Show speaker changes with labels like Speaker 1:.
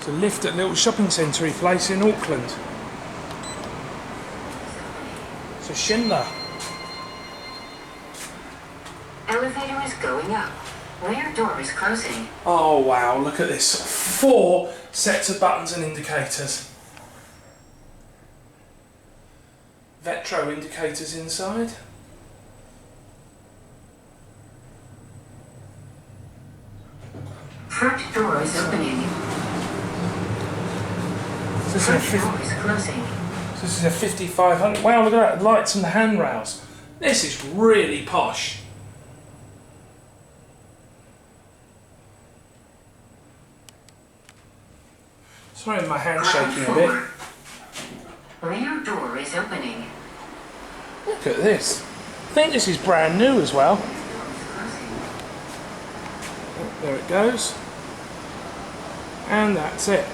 Speaker 1: It's a lift at a little shopping centre place in Auckland. It's a Schindler.
Speaker 2: Elevator is going up. Rear door is closing.
Speaker 1: Oh wow, look at this. 4 sets of buttons and indicators. Vetro indicators inside.
Speaker 2: Front door is opening. Front door is closing.
Speaker 1: This is a 5500. Wow, look at that. Lights and the handrails. This is really posh. Sorry, my hand's shaking a bit.
Speaker 2: Rear door is opening.
Speaker 1: Look at this. I think this is brand new as well. Oh, there it goes. And that's it.